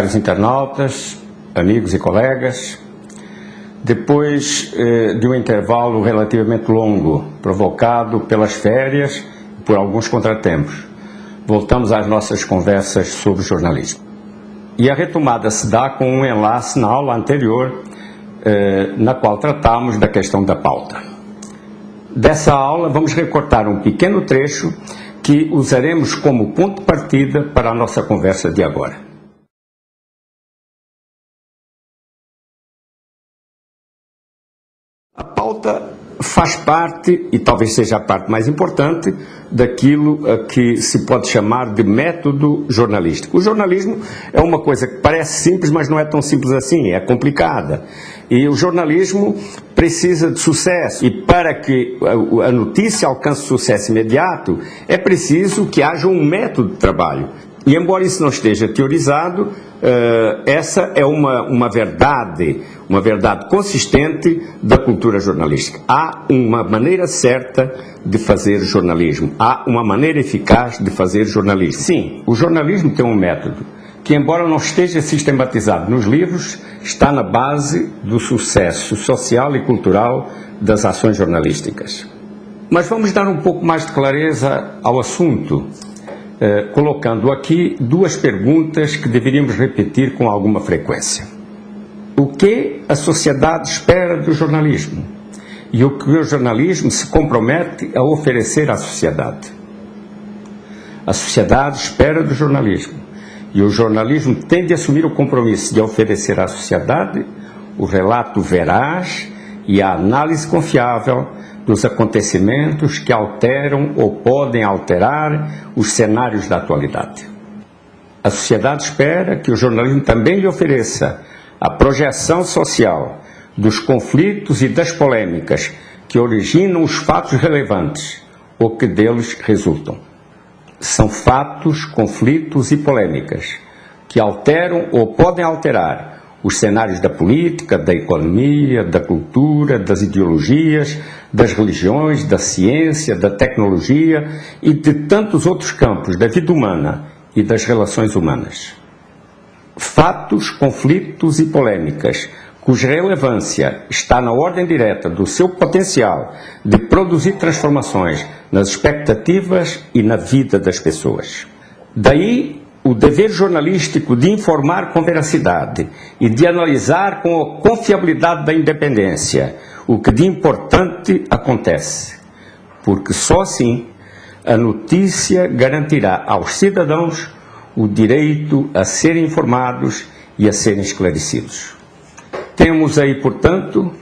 caros internautas, amigos e colegas, depois de um intervalo relativamente longo, provocado pelas férias e por alguns contratempos, voltamos às nossas conversas sobre jornalismo. E a retomada se dá com um enlace na aula anterior, na qual tratamos da questão da pauta. Dessa aula vamos recortar um pequeno trecho que usaremos como ponto de partida para a nossa conversa de agora. A pauta faz parte, e talvez seja a parte mais importante, daquilo a que se pode chamar de método jornalístico. O jornalismo é uma coisa que parece simples, mas não é tão simples assim, é complicada. E o jornalismo precisa de sucesso, e para que a notícia alcance sucesso imediato, é preciso que haja um método de trabalho. E embora isso não esteja teorizado, essa é uma verdade consistente da cultura jornalística. Há uma maneira certa de fazer jornalismo, há uma maneira eficaz de fazer jornalismo. Sim, o jornalismo tem um método que, embora não esteja sistematizado nos livros, está na base do sucesso social e cultural das ações jornalísticas. Mas vamos dar um pouco mais de clareza ao assunto, colocando aqui duas perguntas que deveríamos repetir com alguma frequência. O que a sociedade espera do jornalismo? E o que o jornalismo se compromete a oferecer à sociedade? A sociedade espera do jornalismo, e o jornalismo tem de assumir o compromisso de oferecer à sociedade o relato veraz e a análise confiável dos acontecimentos que alteram ou podem alterar os cenários da atualidade. A sociedade espera que o jornalismo também lhe ofereça a projeção social dos conflitos e das polêmicas que originam os fatos relevantes ou que deles resultam. São fatos, conflitos e polêmicas que alteram ou podem alterar os cenários da política, da economia, da cultura, das ideologias, das religiões, da ciência, da tecnologia e de tantos outros campos da vida humana e das relações humanas. Fatos, conflitos e polêmicas cuja relevância está na ordem direta do seu potencial de produzir transformações nas expectativas e na vida das pessoas. Daí o dever jornalístico de informar com veracidade e de analisar com a confiabilidade da independência o que de importante acontece, porque só assim a notícia garantirá aos cidadãos o direito a serem informados e a serem esclarecidos. Temos aí, portanto,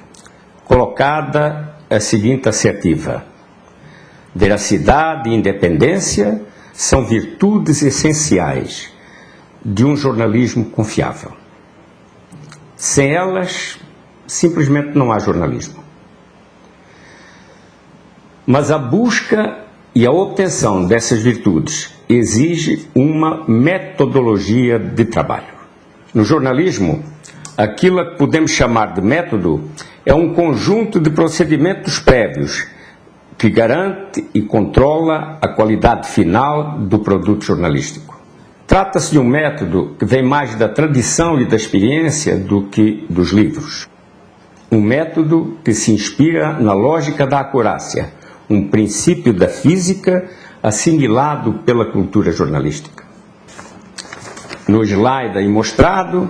colocada a seguinte assertiva: veracidade e independência são virtudes essenciais de um jornalismo confiável. Sem elas, simplesmente não há jornalismo. Mas a busca e a obtenção dessas virtudes exige uma metodologia de trabalho. No jornalismo, aquilo que podemos chamar de método é um conjunto de procedimentos prévios que garante e controla a qualidade final do produto jornalístico. Trata-se de um método que vem mais da tradição e da experiência do que dos livros. Um método que se inspira na lógica da acurácia, um princípio da física assimilado pela cultura jornalística. No slide aí mostrado,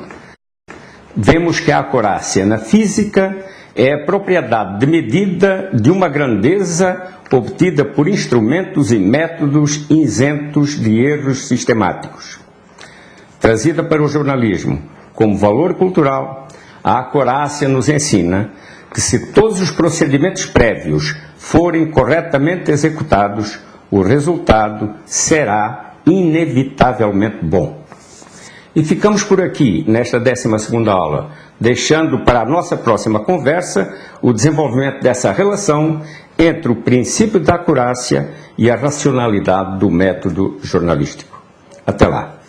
vemos que a acurácia na física é a propriedade de medida de uma grandeza obtida por instrumentos e métodos isentos de erros sistemáticos. Trazida para o jornalismo como valor cultural, a acurácia nos ensina que se todos os procedimentos prévios forem corretamente executados, o resultado será inevitavelmente bom. E ficamos por aqui, nesta 12ª aula, deixando para a nossa próxima conversa o desenvolvimento dessa relação entre o princípio da acurácia e a racionalidade do método jornalístico. Até lá!